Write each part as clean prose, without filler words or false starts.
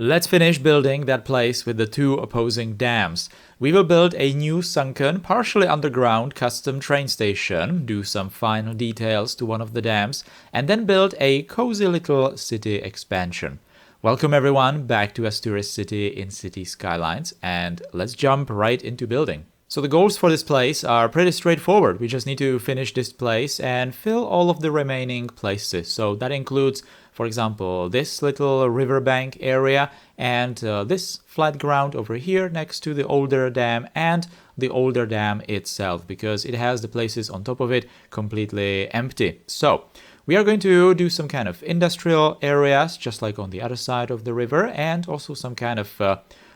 Let's finish building that place with the two opposing dams. We will build a new sunken, partially underground custom train station, do some final details to one of the dams, and then build a cozy little city expansion. Welcome everyone back to Asturis City in City Skylines, and let's jump right into building. So the goals for this place are pretty straightforward. We just need to finish this place and fill all of the remaining places. So that includes, for example, this little riverbank area and this flat ground over here next to the older dam and the older dam itself, because it has the places on top of it completely empty. So we are going to do some kind of industrial areas, just like on the other side of the river, and also some kind of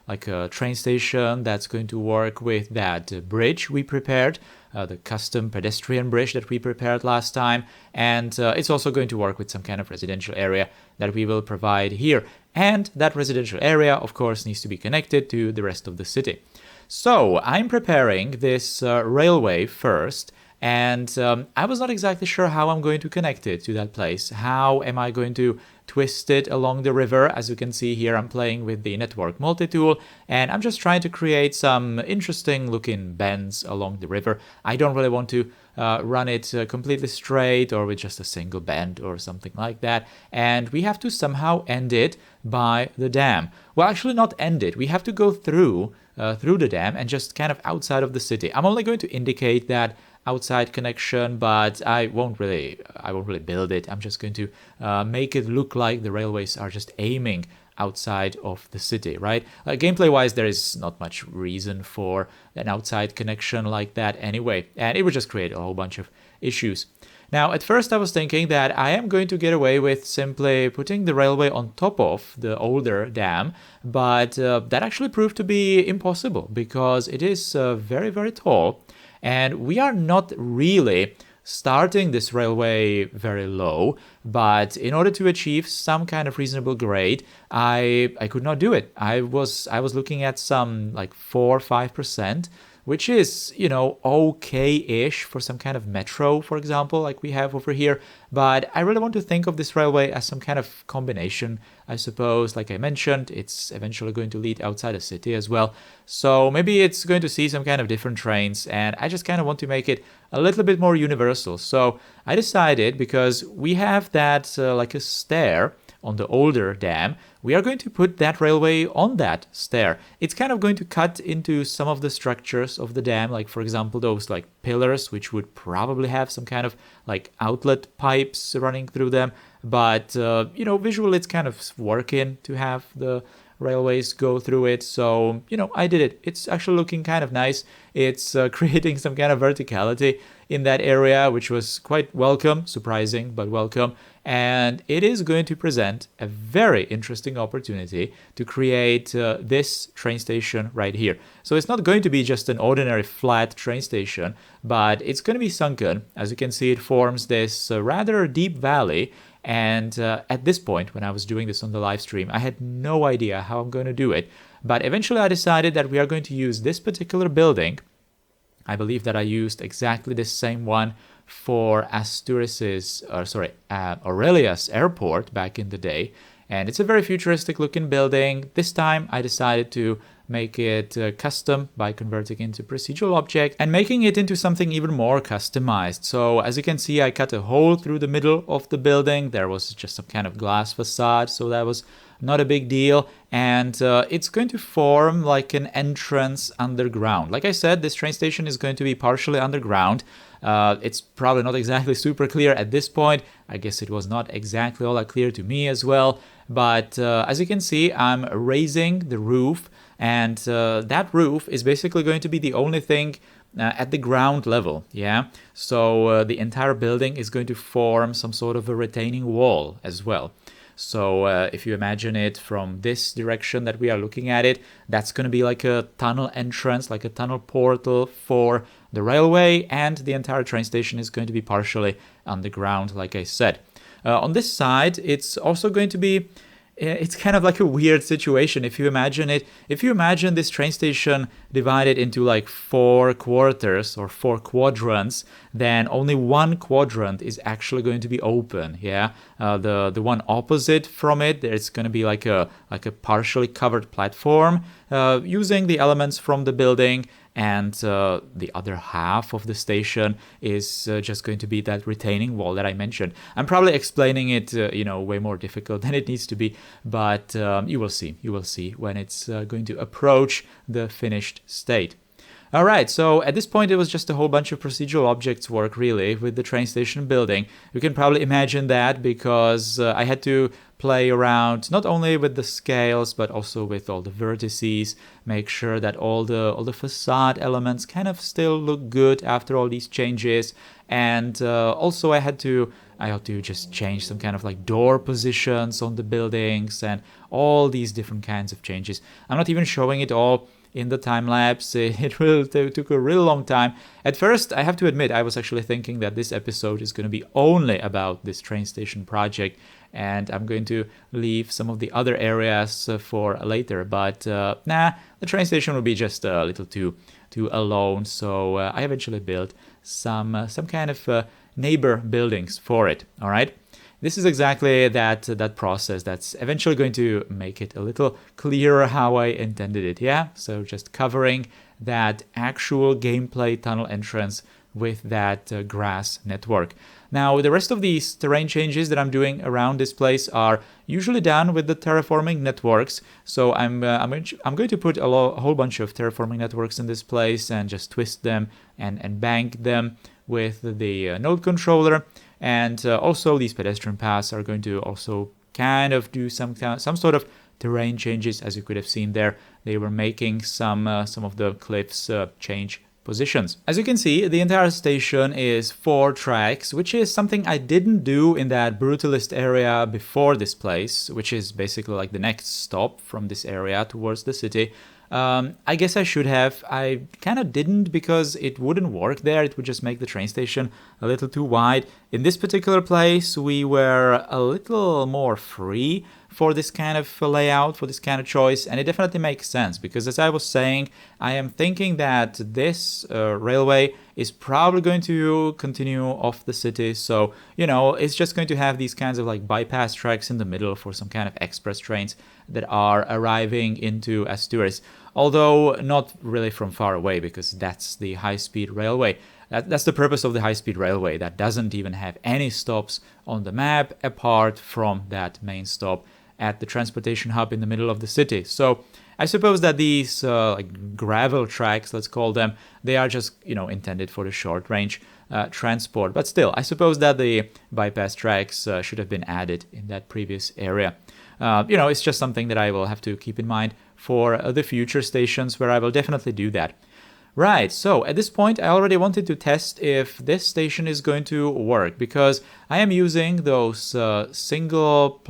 like a train station that's going to work with that bridge we prepared, the custom pedestrian bridge that we prepared last time, and it's also going to work with some kind of residential area that we will provide here. And that residential area, of course, needs to be connected to the rest of the city. So I'm preparing this railway first, and I was not exactly sure how I'm going to connect it to that place. How am I going to twist it along the river? As you can see here, I'm playing with the network multi-tool, and I'm just trying to create some interesting looking bends along the river. I don't really want to run it completely straight or with just a single bend or something like that. And we have to somehow end it by the dam. Well, actually not end it. We have to go through the dam and just kind of outside of the city. I'm only going to indicate that outside connection, but I won't really build it. I'm just going to make it look like the railways are just aiming outside of the city, right? Gameplay wise, there is not much reason for an outside connection like that anyway, and it would just create a whole bunch of issues. Now, at first I was thinking that I am going to get away with simply putting the railway on top of the older dam, but that actually proved to be impossible because it is very, very tall. And we are not really starting this railway very low, but in order to achieve some kind of reasonable grade, I could not do it. I was looking at some like 4 or 5%, which is, you know, okay-ish for some kind of metro, for example, like we have over here. But I really want to think of this railway as some kind of combination, I suppose. Like I mentioned, it's eventually going to lead outside the city as well. So maybe it's going to see some kind of different trains, and I just kind of want to make it a little bit more universal. So I decided, because we have that like a stair on the older dam, we are going to put that railway on that stair. It's kind of going to cut into some of the structures of the dam, like for example those like pillars, which would probably have some kind of like outlet pipes running through them. But you know, visually it's kind of working to have the railways go through it. So, you know, I did it. It's actually looking kind of nice. It's creating some kind of verticality in that area, which was quite welcome, surprising, but welcome. And it is going to present a very interesting opportunity to create this train station right here. So it's not going to be just an ordinary flat train station, but it's going to be sunken. As you can see, it forms this rather deep valley. And at this point, when I was doing this on the live stream, I had no idea how I'm going to do it. But eventually I decided that we are going to use this particular building. I believe that I used exactly the same one for Aurelia's airport back in the day. And it's a very futuristic looking building. This time I decided to make it custom by converting into procedural object and making it into something even more customized. So as you can see, I cut a hole through the middle of the building. There was just some kind of glass facade, so that was not a big deal. And it's going to form like an entrance underground. Like I said, this train station is going to be partially underground. It's probably not exactly super clear at this point. I guess it was not exactly all that clear to me as well. But as you can see, I'm raising the roof, and that roof is basically going to be the only thing at the ground level, yeah? So the entire building is going to form some sort of a retaining wall as well. So if you imagine it from this direction that we are looking at it, that's going to be like a tunnel entrance, like a tunnel portal for the railway, and the entire train station is going to be partially underground, like I said. On this side, it's also going to be it's kind of like a weird situation if you imagine it. If you imagine this train station divided into like 4 quarters or 4 quadrants, then only one quadrant is actually going to be open. Yeah, the one opposite from it, there's going to be like a partially covered platform using the elements from the building, and the other half of the station is just going to be that retaining wall that I mentioned. I'm probably explaining it, way more difficult than it needs to be, but you will see when it's going to approach the finished state. All right, so at this point it was just a whole bunch of procedural objects work really with the train station building. You can probably imagine that because I had to play around not only with the scales but also with all the vertices, make sure that all the facade elements kind of still look good after all these changes, and also I had to just change some kind of like door positions on the buildings and all these different kinds of changes. I'm not even showing it all in the time lapse. It took a really long time. At first, I have to admit, I was actually thinking that this episode is going to be only about this train station project, and I'm going to leave some of the other areas for later. But the train station will be just a little too alone. So I eventually built some kind of neighbor buildings for it. All right. This is exactly that process that's eventually going to make it a little clearer how I intended it, yeah? So just covering that actual gameplay tunnel entrance with that grass network. Now, the rest of these terrain changes that I'm doing around this place are usually done with the terraforming networks. So I'm going to put a whole bunch of terraforming networks in this place and just twist them and bank them with the node controller. And also these pedestrian paths are going to also kind of do some sort of terrain changes. As you could have seen there, they were making some of the cliffs change positions. As you can see, the entire station is 4 tracks, which is something I didn't do in that brutalist area before this place, which is basically like the next stop from this area towards the city. I guess I should have. I kind of didn't because it wouldn't work there. It would just make the train station a little too wide. In this particular place, we were a little more free for this kind of layout, for this kind of choice, and it definitely makes sense because, as I was saying, I am thinking that this railway is probably going to continue off the city, so it's just going to have these kinds of like bypass tracks in the middle for some kind of express trains that are arriving into Asturis, although not really from far away because that's the high-speed railway. That's the purpose of the high-speed railway that doesn't even have any stops on the map apart from that main stop at the transportation hub in the middle of the city. So I suppose that these like gravel tracks, let's call them, they are just intended for the short range transport. But still, I suppose that the bypass tracks should have been added in that previous area. It's just something that I will have to keep in mind for the future stations where I will definitely do that. Right, so at this point I already wanted to test if this station is going to work because I am using those single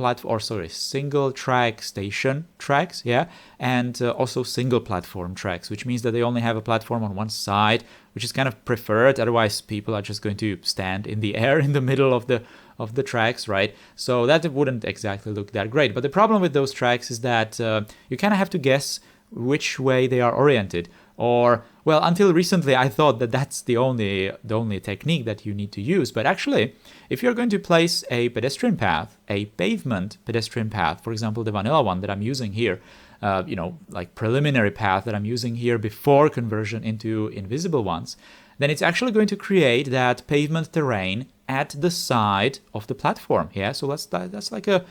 track station tracks, yeah, and also single platform tracks, which means that they only have a platform on one side, which is kind of preferred. Otherwise, people are just going to stand in the air in the middle of the tracks, right? So that wouldn't exactly look that great. But the problem with those tracks is that you kind of have to guess which way they are oriented. Or, well, until recently I thought that that's the only technique that you need to use. But actually, if you're going to place a pedestrian path, a pavement pedestrian path, for example, the vanilla one that I'm using here, like preliminary path that I'm using here before conversion into invisible ones, then it's actually going to create that pavement terrain at the side of the platform. Yeah, so that's like a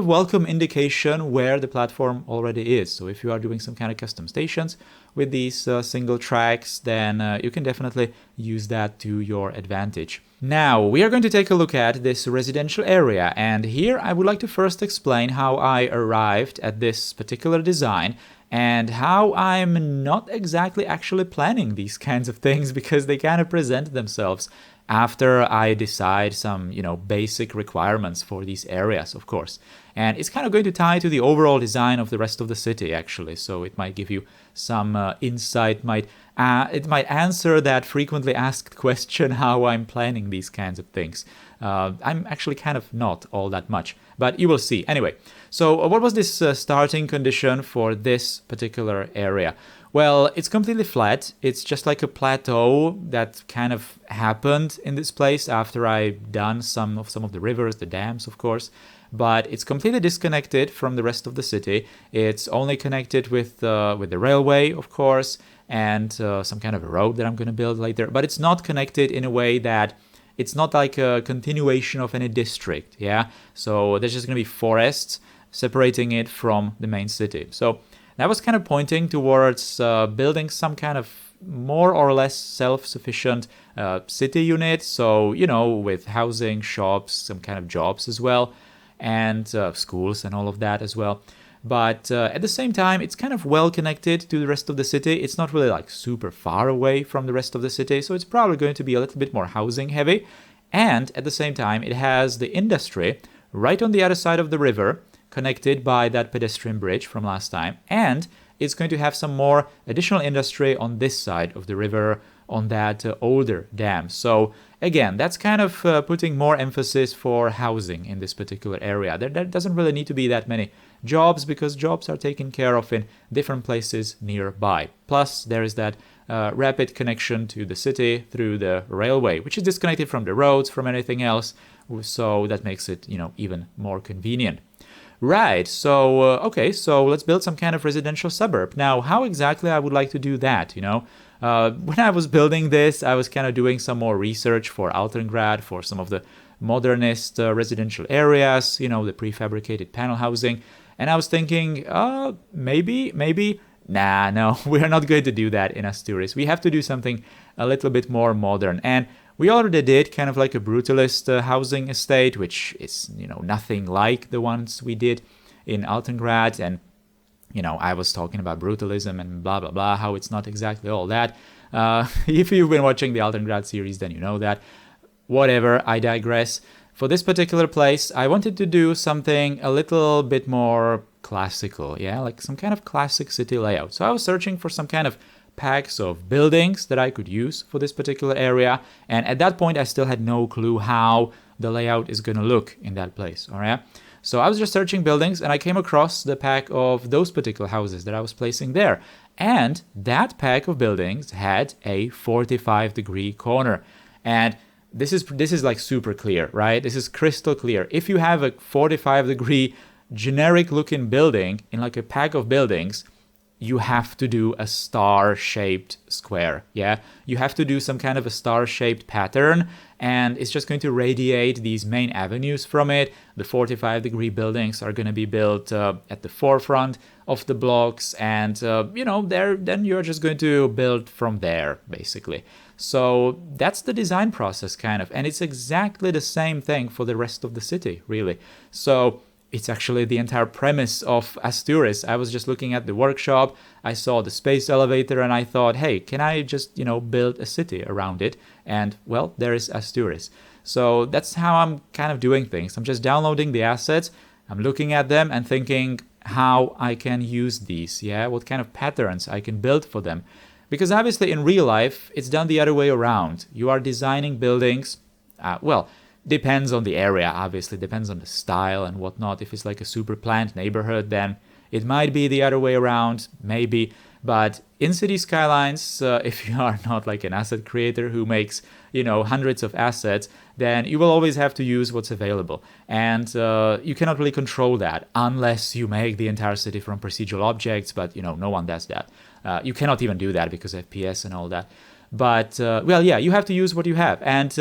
welcome indication where the platform already is. So if you are doing some kind of custom stations with these single tracks, then you can definitely use that to your advantage. Now, we are going to take a look at this residential area, and here I would like to first explain how I arrived at this particular design and how I'm not exactly actually planning these kinds of things because they kind of present themselves after I decide some, basic requirements for these areas, of course. And it's kind of going to tie to the overall design of the rest of the city, actually. So it might give you some insight, it might answer that frequently asked question, how I'm planning these kinds of things. I'm actually kind of not all that much, but you will see. Anyway, so what was this starting condition for this particular area? Well, it's completely flat. It's just like a plateau that kind of happened in this place after I've done some of the rivers, the dams, of course. But it's completely disconnected from the rest of the city. It's only connected with the railway, of course, and some kind of a road that I'm going to build later. But it's not connected in a way that it's not like a continuation of any district, yeah? So there's just going to be forests separating it from the main city. So that was kind of pointing towards building some kind of more or less self-sufficient city unit. So, with housing, shops, some kind of jobs as well, and schools and all of that as well. But at the same time, it's kind of well connected to the rest of the city. It's not really like super far away from the rest of the city. So it's probably going to be a little bit more housing heavy. And at the same time, it has the industry right on the other side of the river, connected by that pedestrian bridge from last time, and it's going to have some more additional industry on this side of the river on that older dam. So again, that's kind of putting more emphasis for housing in this particular area. There doesn't really need to be that many jobs because jobs are taken care of in different places nearby. Plus, there is that rapid connection to the city through the railway, which is disconnected from the roads, from anything else. So that makes it, even more convenient. Right, so, okay, so let's build some kind of residential suburb. Now, how exactly I would like to do that, When I was building this, I was kind of doing some more research for Altengrad, for some of the modernist residential areas, the prefabricated panel housing. And I was thinking, maybe, no, we're not going to do that in Asturis. We have to do something a little bit more modern. And we already did kind of like a brutalist housing estate, which is, nothing like the ones we did in Altengrad. And, I was talking about brutalism and blah, blah, blah, how it's not exactly all that. If you've been watching the Altengrad series, then you know that. Whatever, I digress. For this particular place, I wanted to do something a little bit more classical, yeah, like some kind of classic city layout. So I was searching for some kind of packs of buildings that I could use for this particular area, and at that point I still had no clue how the layout is going to look in that place. All right, so I was just searching buildings and I came across the pack of those particular houses that I was placing there, and that pack of buildings had a 45-degree corner. And this is like super clear, right? This is crystal clear. If you have a 45-degree generic looking building in like a pack of buildings, you have to do a star-shaped square, yeah? You have to do some kind of a star-shaped pattern, and it's just going to radiate these main avenues from it. The 45-degree buildings are going to be built at the forefront of the blocks, and, then you're just going to build from there, basically. So that's the design process, kind of, and it's exactly the same thing for the rest of the city, really. So it's actually the entire premise of Asturis. I was just looking at the workshop, I saw the space elevator, and I thought, hey, can I just, build a city around it? And, well, there is Asturis. So that's how I'm kind of doing things. I'm just downloading the assets, I'm looking at them and thinking how I can use these, yeah? What kind of patterns I can build for them. Because obviously in real life, it's done the other way around. You are designing buildings, depends on the area, obviously, depends on the style and whatnot. If it's like a super planned neighborhood, then it might be the other way around, maybe. But in City Skylines, if you are not like an asset creator who makes, hundreds of assets, then you will always have to use what's available. And you cannot really control that unless you make the entire city from procedural objects, but, no one does that. You cannot even do that because FPS and all that. But, you have to use what you have. And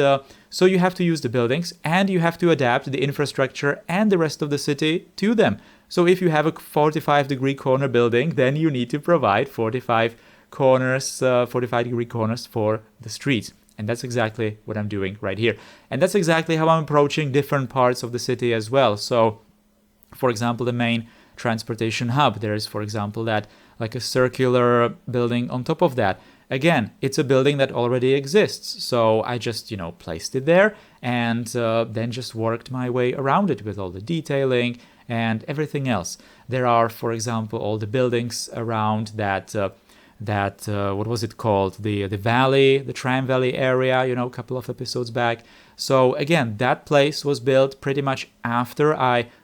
so you have to use the buildings, and you have to adapt the infrastructure and the rest of the city to them. So if you have a 45-degree corner building, then you need to provide 45-degree corners for the streets. And that's exactly what I'm doing right here. And that's exactly how I'm approaching different parts of the city as well. So, for example, the main transportation hub, there is, for example, that like a circular building on top of that. Again, it's a building that already exists, so I just, placed it there and then just worked my way around it with all the detailing and everything else. There are, for example, all the buildings around that what was it called? The valley, the Tram Valley area, you know, a couple of episodes back. So again, that place was built pretty much after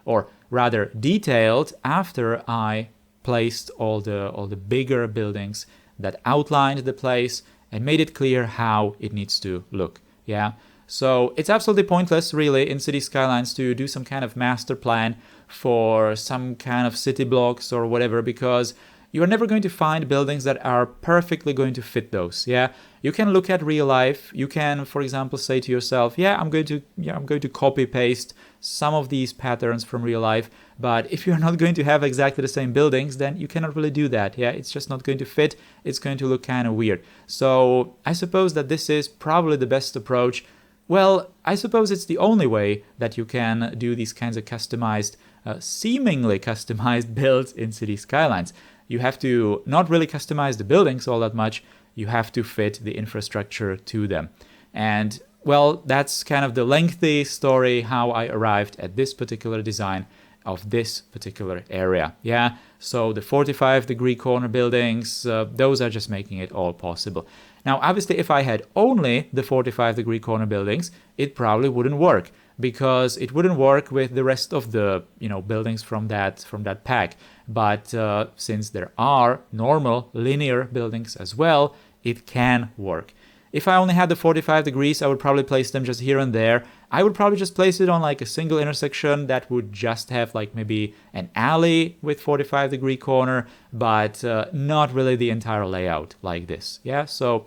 or rather detailed after I placed all the bigger buildings that outlined the place and made it clear how it needs to look. Yeah. So it's absolutely pointless, really, in City Skylines to do some kind of master plan for some kind of city blocks or whatever, because you're never going to find buildings that are perfectly going to fit those. Yeah, you can look at real life. You can, for example, say to yourself, I'm going to copy paste some of these patterns from real life. But if you're not going to have exactly the same buildings, then you cannot really do that. Yeah, it's just not going to fit. It's going to look kind of weird. So I suppose that this is probably the best approach. Well, I suppose it's the only way that you can do these kinds of customized, seemingly customized builds in City Skylines. You have to not really customize the buildings all that much. You have to fit the infrastructure to them. And, well, that's kind of the lengthy story how I arrived at this particular design of this particular area. Yeah, so the 45-degree corner buildings, those are just making it all possible. Now, obviously, if I had only the 45-degree corner buildings, it probably wouldn't work, because it wouldn't work with the rest of the buildings from that pack. But since there are normal linear buildings as well, it can work. If I only had the 45 degrees, I would probably place them just here and there. I would probably just place it on like a single intersection that would just have like maybe an alley with 45-degree corner, but not really the entire layout like this. Yeah, so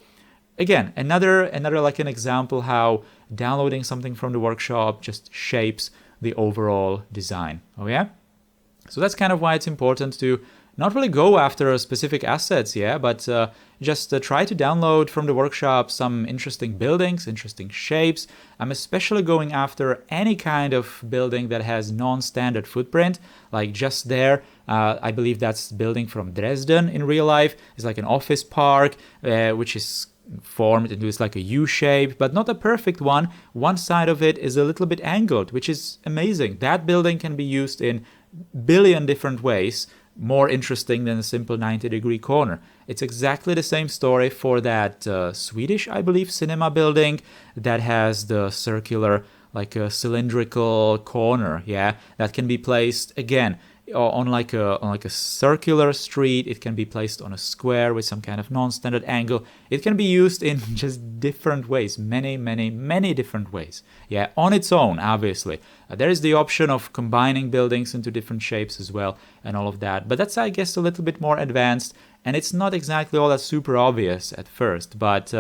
again, another like an example how downloading something from the workshop just shapes the overall design. Oh yeah? So that's kind of why it's important to not really go after specific assets, yeah, but just try to download from the workshop some interesting buildings, interesting shapes. I'm especially going after any kind of building that has non-standard footprint, like just there. I believe that's building from Dresden in real life. It's like an office park, which is formed into like a U shape, but not a perfect one. One side of it is a little bit angled, which is amazing. That building can be used in billion different ways, more interesting than a simple 90-degree corner. It's exactly the same story for that Swedish, I believe, cinema building that has the circular, like a cylindrical corner, yeah, that can be placed again on like a circular street. It can be placed on a square with some kind of non-standard angle. It can be used in just different ways, many different ways. Yeah, on its own, obviously. There is the option of combining buildings into different shapes as well and all of that. But that's, I guess, a little bit more advanced, and it's not exactly all that super obvious at first. But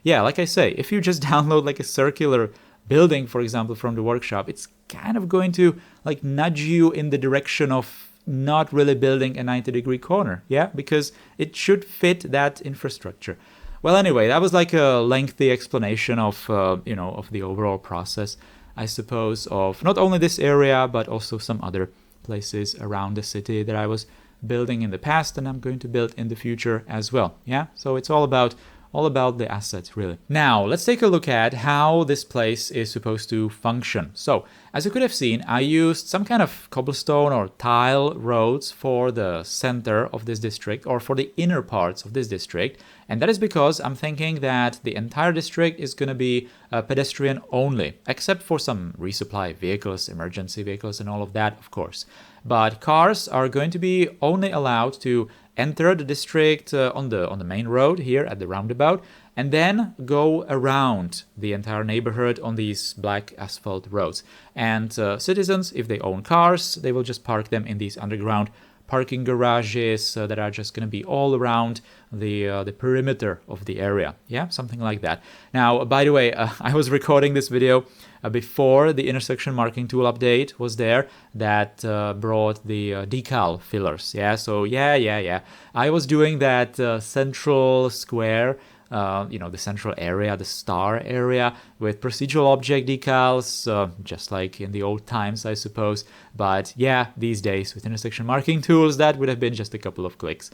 yeah, like I say, if you just download like a circular building, for example, from the workshop, it's kind of going to like nudge you in the direction of not really building a 90-degree corner, yeah, because it should fit that infrastructure. Well, anyway, that was like a lengthy explanation of of the overall process, I suppose, of not only this area but also some other places around the city that I was building in the past and I'm going to build in the future as well. Yeah, so it's all about the assets, really. Now, let's take a look at how this place is supposed to function. So, as you could have seen, I used some kind of cobblestone or tile roads for the center of this district, or for the inner parts of this district. And that is because I'm thinking that the entire district is going to be pedestrian only, except for some resupply vehicles, emergency vehicles, and all of that, of course. But cars are going to be only allowed to enter the district on the main road here at the roundabout, and then go around the entire neighborhood on these black asphalt roads. And citizens, if they own cars, they will just park them in these underground parking garages that are just going to be all around the perimeter of the area. Yeah, something like that. Now, by the way, I was recording this video before the intersection marking tool update was there that brought the decal fillers. Yeah, so yeah. I was doing that central square, the central area, the star area, with procedural object decals, just like in the old times, I suppose. But yeah, these days with intersection marking tools, that would have been just a couple of clicks.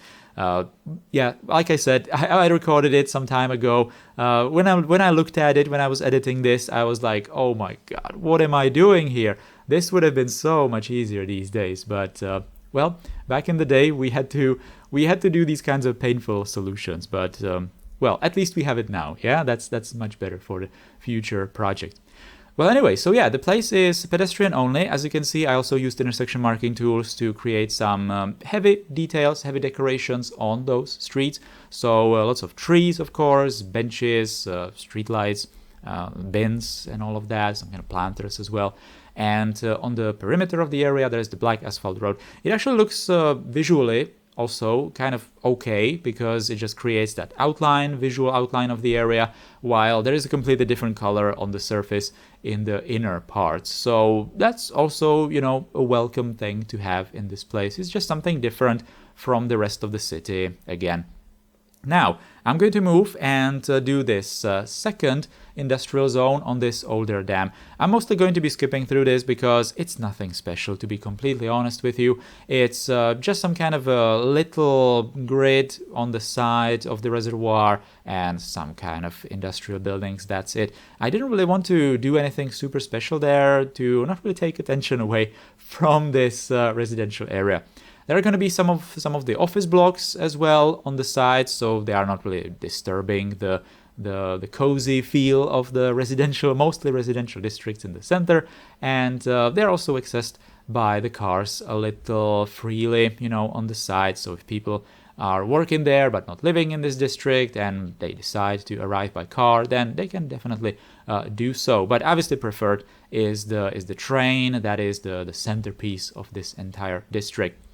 Yeah, like I said, I recorded it some time ago. When I looked at it, when I was editing this, I was like, oh my god, what am I doing here? This would have been so much easier these days, but well, back in the day we had to do these kinds of painful solutions, but well, at least we have it now. Yeah, that's much better for the future project. Well, anyway, so yeah, the place is pedestrian only. As you can see, I also used intersection marking tools to create some heavy details, heavy decorations on those streets. So lots of trees, of course, benches, street lights, bins and all of that, some kind of planters as well. And on the perimeter of the area, there's the black asphalt road. It actually looks visually also kind of okay, because it just creates that outline, visual outline of the area, while there is a completely different color on the surface in the inner parts. So that's also, you know, a welcome thing to have in this place. It's just something different from the rest of the city again. Now, I'm going to move and do this second industrial zone on this older dam. I'm mostly going to be skipping through this because it's nothing special, to be completely honest with you. It's just some kind of a little grid on the side of the reservoir and some kind of industrial buildings. That's it. I didn't really want to do anything super special there to not really take attention away from this residential area. There are going to be some of the office blocks as well on the side, so they are not really disturbing the cozy feel of the mostly residential districts in the center, and they're also accessed by the cars a little freely, you know, on the side. So if people are working there but not living in this district and they decide to arrive by car, then they can definitely do so. But obviously preferred is the train. That is the centerpiece of this entire district.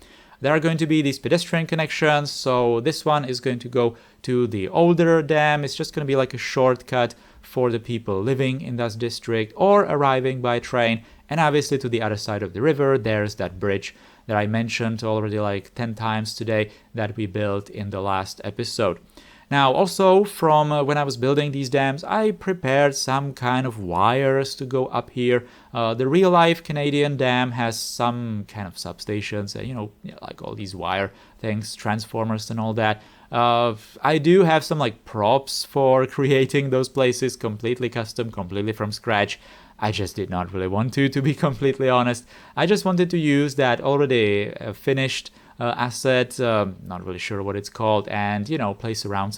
There are going to be these pedestrian connections, so this one is going to go to the older dam. It's just going to be like a shortcut for the people living in that district or arriving by train. And obviously to the other side of the river, there's that bridge that I mentioned already like 10 times today that we built in the last episode. Now, also from when I was building these dams, I prepared some kind of wires to go up here. The real-life Canadian dam has some kind of substations, you know, like all these wire things, transformers and all that. I do have some like props for creating those places, completely custom, completely from scratch. I just did not really want to be completely honest. I just wanted to use that already finished asset, not really sure what it's called, and, you know, place around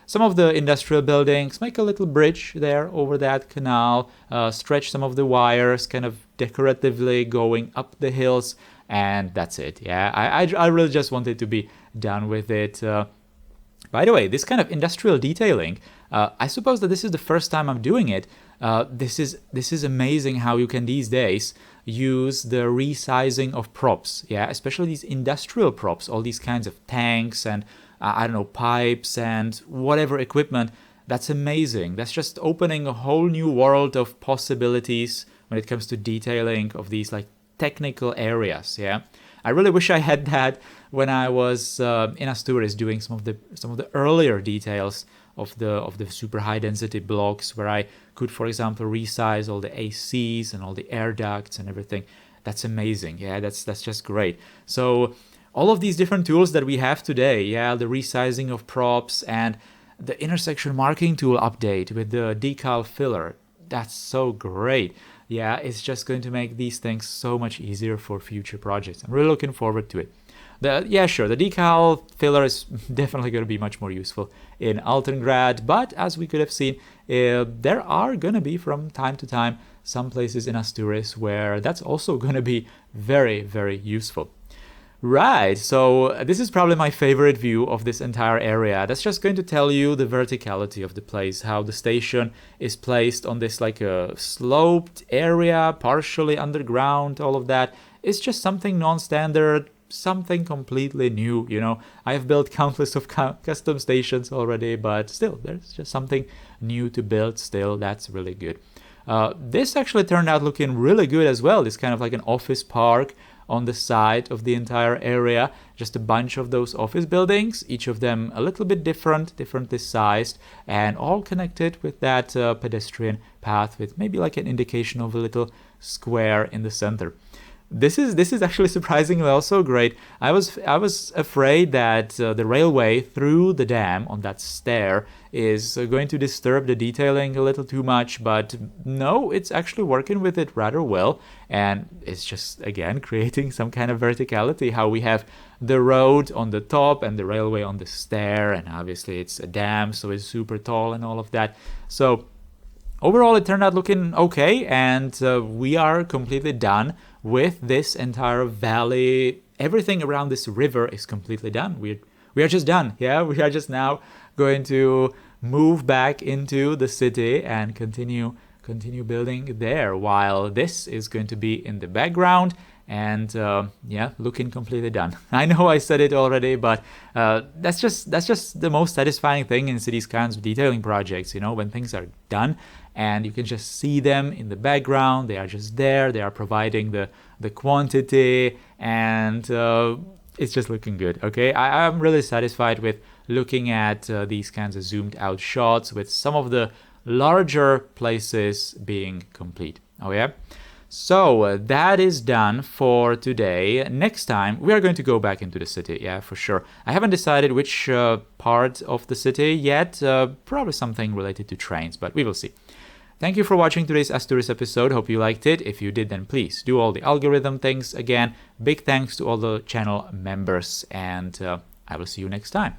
some of the industrial buildings, make a little bridge there over that canal, stretch some of the wires kind of decoratively going up the hills, and that's it. Yeah, I really just wanted to be done with it. By the way, this kind of industrial detailing, I suppose that this is the first time I'm doing it. This is amazing how you can these days use the resizing of props, yeah, especially these industrial props, all these kinds of tanks and I don't know, pipes and whatever equipment. That's amazing. That's just opening a whole new world of possibilities when it comes to detailing of these like technical areas. Yeah, I really wish I had that when I was in Asturis doing some of the earlier details of the super high density blocks, where I could, for example, resize all the ACs and all the air ducts and everything. That's amazing. Yeah, that's just great. So all of these different tools that we have today, yeah, the resizing of props and the intersection marking tool update with the decal filler, that's so great. Yeah, it's just going to make these things so much easier for future projects. I'm really looking forward to it. The decal filler is definitely going to be much more useful in Altengrad, but as we could have seen, there are going to be from time to time some places in Asturis where that's also going to be very, very useful. Right, so this is probably my favorite view of this entire area. That's just going to tell you the verticality of the place, how the station is placed on this like a sloped area, partially underground, all of that. It's just something non-standard, something completely new, you know. I have built countless of custom stations already, but still, there's just something new to build still. That's really good. This actually turned out looking really good as well. It's kind of like an office park on the side of the entire area, just a bunch of those office buildings, each of them a little bit differently sized, and all connected with that pedestrian path with maybe like an indication of a little square in the center. this is actually surprisingly also great. I was afraid that the railway through the dam on that stair is going to disturb the detailing a little too much, but no, it's actually working with it rather well, and it's just again creating some kind of verticality, how we have the road on the top and the railway on the stair, and obviously it's a dam, so it's super tall and all of that. So overall, it turned out looking okay, and we are completely done with this entire valley. Everything around this river is completely done. We are just done. Yeah, we are just now going to move back into the city and continue building there, while this is going to be in the background. And yeah, looking completely done. I know I said it already, but that's just the most satisfying thing in these kinds of detailing projects, you know, when things are done and you can just see them in the background. They are just there. They are providing the quantity, and it's just looking good. Okay, I'm really satisfied with looking at these kinds of zoomed out shots with some of the larger places being complete. Oh yeah. So that is done for today. Next time we are going to go back into the city, yeah, for sure. I haven't decided which part of the city yet, probably something related to trains, but we will see. Thank you for watching today's Asturis episode. Hope you liked it. If you did, then please do all the algorithm things. Again, big thanks to all the channel members, and I will see you next time.